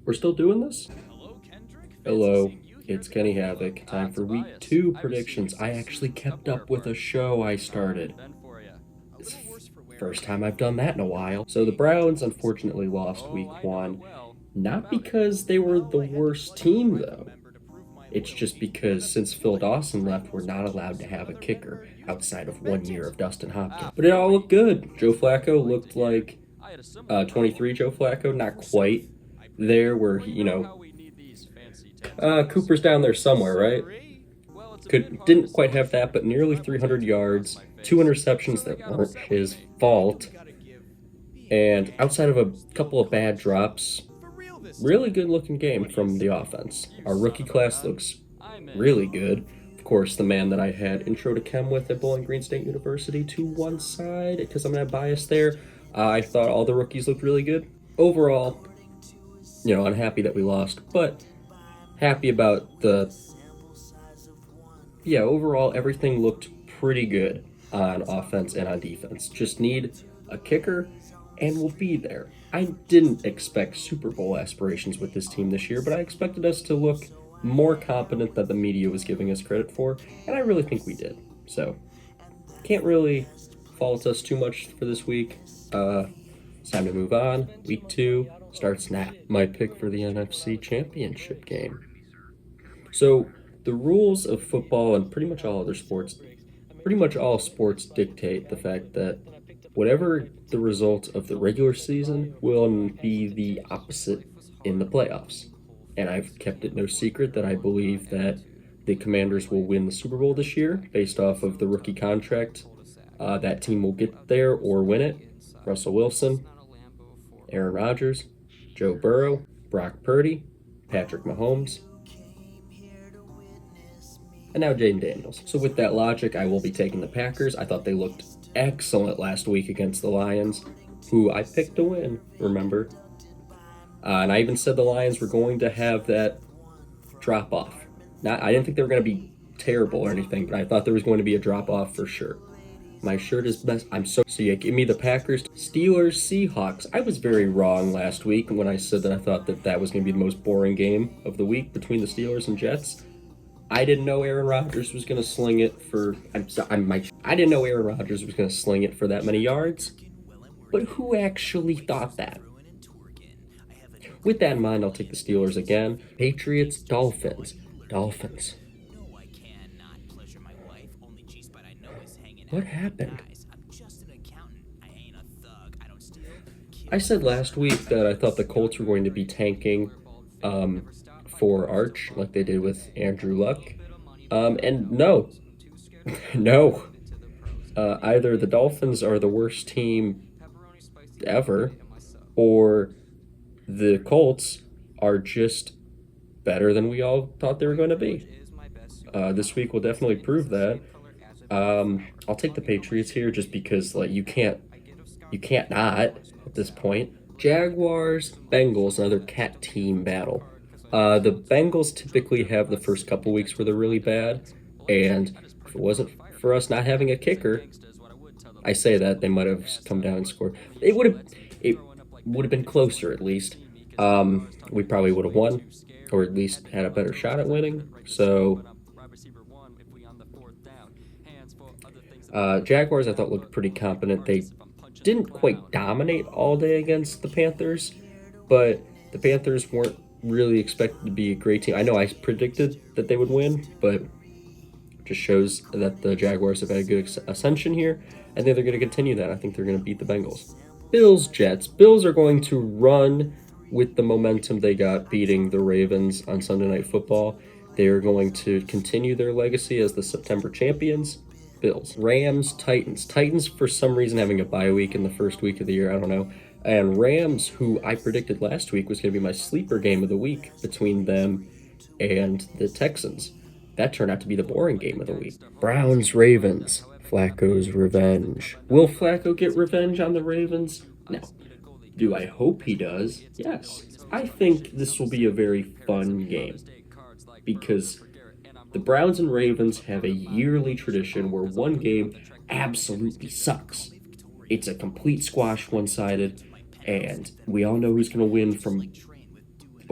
We're still doing this? Hello, it's Kenny Havoc. Time for week 2 predictions. I actually kept up with a show I started. It's first time I've done that in a while. So the Browns unfortunately lost week 1, not because they were the worst team though. It's just because since Phil Dawson left, we're not allowed to have a kicker outside of 1 year of Dustin Hopkins. But it all looked good. Joe Flacco looked like 23 Joe Flacco, not quite there where Cooper's down there somewhere, right? Didn't quite have that, but nearly 300 yards, two interceptions that weren't his fault, and outside of a couple of bad drops, really good looking game from the offense. Our rookie class looks really good. Of course, the man that I had intro to chem with at Bowling Green State University to one side, because I'm gonna have bias there. I thought all the rookies looked really good. Overall, unhappy that we lost, but happy about overall everything looked pretty good on offense and on defense. Just need a kicker and we'll be there. I didn't expect Super Bowl aspirations with this team this year, but I expected us to look more competent than the media was giving us credit for, and I really think we did. So, can't really fault us too much for this week. It's time to move on. Week 2 starts now. My pick for the NFC Championship game. So, the rules of football and pretty much all sports dictate the fact that whatever the result of the regular season will be the opposite in the playoffs. And I've kept it no secret that I believe that the Commanders will win the Super Bowl this year based off of the rookie contract. That team will get there or win it. Russell Wilson, Aaron Rodgers, Joe Burrow, Brock Purdy, Patrick Mahomes, and now Jaden Daniels. So with that logic, I will be taking the Packers. I thought they looked excellent last week against the Lions, who I picked to win, remember? And I even said the Lions were going to have that drop off. I didn't think they were going to be terrible or anything, but I thought there was going to be a drop off for sure. My shirt is best. So yeah, give me the Packers, Steelers, Seahawks. I was very wrong last week when I said that I thought that was going to be the most boring game of the week between the Steelers and Jets. I didn't know Aaron Rodgers was going to sling it for. I didn't know Aaron Rodgers was going to sling it for that many yards. But who actually thought that? With that in mind, I'll take the Steelers again. Patriots, Dolphins. What happened? I said last week that I thought the Colts were going to be tanking for Arch, like they did with Andrew Luck. And no. No. Either the Dolphins are the worst team ever, or the Colts are just better than we all thought they were going to be. This week will definitely prove that. I'll take the Patriots here just because you can't not at this point. Jaguars, Bengals, another cat team battle. The Bengals typically have the first couple weeks where they're really bad, and if it wasn't for us not having a kicker, I say that they might have come down and scored. It would have been closer at least. We probably would have won, or at least had a better shot at winning. So, Jaguars I thought looked pretty competent. They didn't quite dominate all day against the Panthers, but the Panthers weren't really expected to be a great team. I know I predicted that they would win, but it just shows that the Jaguars have had a good ascension here. I think they're going to continue that. I think they're going to beat the Bengals. Bills, Jets. Bills are going to run with the momentum they got beating the Ravens on Sunday Night Football. They are going to continue their legacy as the September champions. Bills. Rams, Titans. Titans, for some reason, having a bye week in the first week of the year. I don't know. And Rams, who I predicted last week was going to be my sleeper game of the week between them and the Texans. That turned out to be the boring game of the week. Browns, Ravens. Flacco's revenge. Will Flacco get revenge on the Ravens? No. Do I hope he does? Yes. I think this will be a very fun game because the Browns and Ravens have a yearly tradition where one game absolutely sucks. It's a complete squash, one-sided, and we all know who's going to win from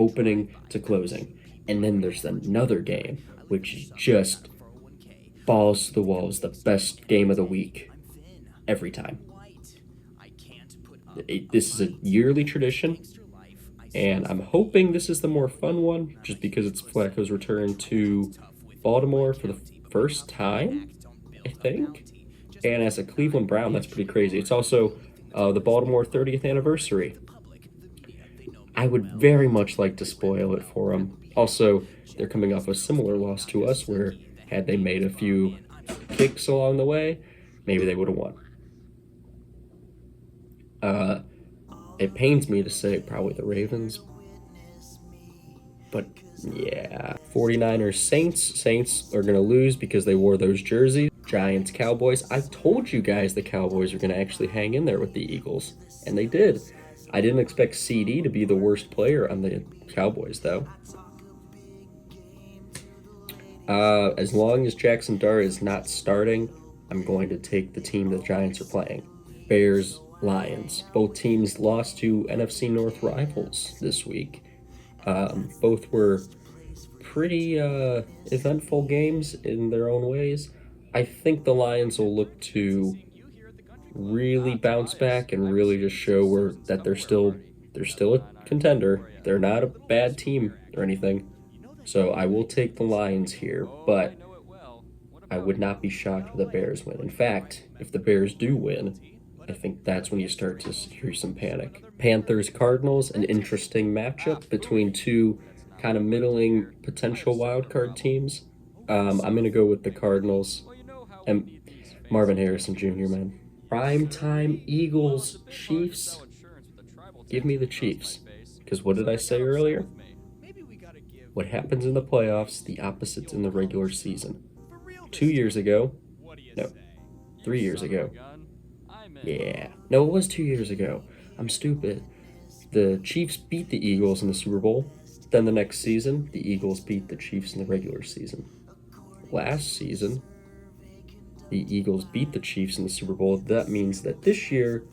opening to closing. And then there's another game, which is just balls to the walls, the best game of the week every time. This is a yearly tradition, and I'm hoping this is the more fun one, just because it's Flacco's return to Baltimore for the first time, I think. And as a Cleveland Brown, that's pretty crazy. It's also the Baltimore 30th anniversary. I would very much like to spoil it for them. Also, they're coming off a similar loss to us, where had they made a few kicks along the way, maybe they would have won. It pains me to say probably the Ravens, but yeah. 49ers Saints. Saints are going to lose because they wore those jerseys. Giants Cowboys. I told you guys the Cowboys are going to actually hang in there with the Eagles, and they did. I didn't expect CD to be the worst player on the Cowboys, though. As long as Jackson Dart is not starting, I'm going to take the team the Giants are playing. Bears, Lions. Both teams lost to NFC North rivals this week. Both were pretty eventful games in their own ways. I think the Lions will look to really bounce back and really just show that they're still a contender. They're not a bad team or anything. So I will take the Lions here, but I would not be shocked if the Bears win. In fact, if the Bears do win, I think that's when you start to hear some panic. Panthers Cardinals, an interesting matchup between two kind of middling potential wildcard teams. I'm going to go with the Cardinals and Marvin Harrison Jr., man. Primetime Eagles Chiefs. Give me the Chiefs. Because what did I say earlier? What happens in the playoffs, the opposite's in the regular season. 2 years ago, no, 3 years ago. Yeah, no, it was 2 years ago. I'm stupid. The Chiefs beat the Eagles in the Super Bowl. Then the next season, the Eagles beat the Chiefs in the regular season. Last season, the Eagles beat the Chiefs in the Super Bowl. That means that this year,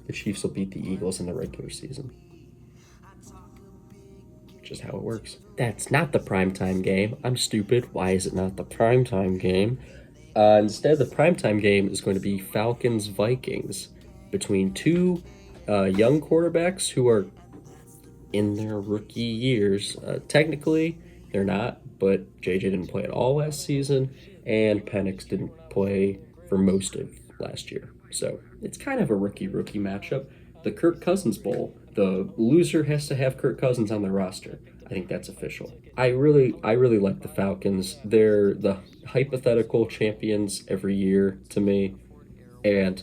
the Chiefs will beat the Eagles in the regular season. Just how it works. That's not the primetime game. I'm stupid. Why is it not the primetime game? Instead, the primetime game is going to be Falcons-Vikings, between two young quarterbacks who are in their rookie years. Technically, they're not, but JJ didn't play at all last season, and Penix didn't play for most of last year. So it's kind of a rookie-rookie matchup. The Kirk Cousins Bowl. The loser has to have Kirk Cousins on their roster. I think that's official. I really like the Falcons. They're the hypothetical champions every year to me. And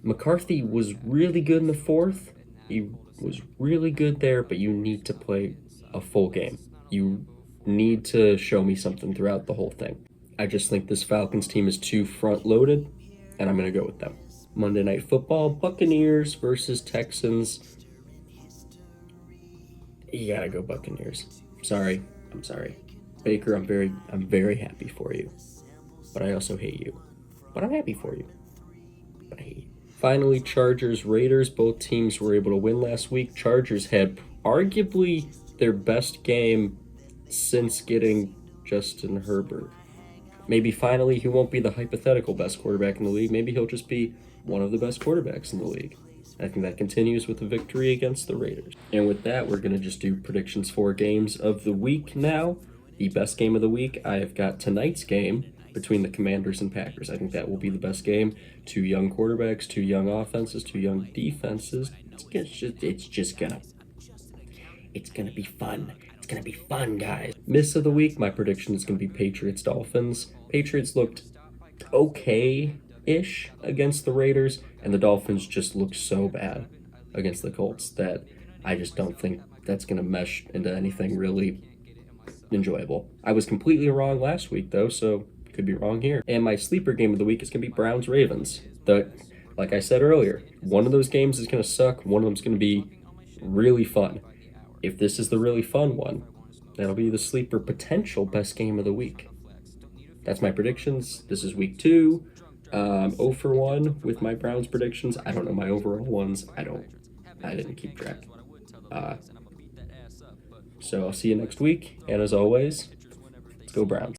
McCarthy was really good in the fourth. He was really good there, but you need to play a full game. You need to show me something throughout the whole thing. I just think this Falcons team is too front-loaded, and I'm going to go with them. Monday Night Football, Buccaneers versus Texans. You gotta go Buccaneers. I'm sorry. Baker, I'm very happy for you. But I also hate you. But I'm happy for you. But I hate you. Finally, Chargers, Raiders. Both teams were able to win last week. Chargers had arguably their best game since getting Justin Herbert. Maybe finally he won't be the hypothetical best quarterback in the league. Maybe he'll just be one of the best quarterbacks in the league. I think that continues with the victory against the Raiders. And with that, we're going to just do predictions for games of the week now. The best game of the week, I have got tonight's game between the Commanders and Packers. I think that will be the best game. Two young quarterbacks, two young offenses, two young defenses. It's gonna be fun. It's gonna be fun, guys. Miss of the week, my prediction is gonna be Patriots-Dolphins. Patriots looked okay-ish against the Raiders, and the Dolphins just looked so bad against the Colts that I just don't think that's gonna mesh into anything really enjoyable. I was completely wrong last week, though, so could be wrong here. And my sleeper game of the week is gonna be Browns-Ravens. Like I said earlier, one of those games is gonna suck, one of them's gonna be really fun. If this is the really fun one, that'll be the sleeper potential best game of the week. That's my predictions. This is week 2. 0 for 1 with my Browns predictions. I don't know my overall ones. I didn't keep track. So I'll see you next week. And as always, let's go Browns.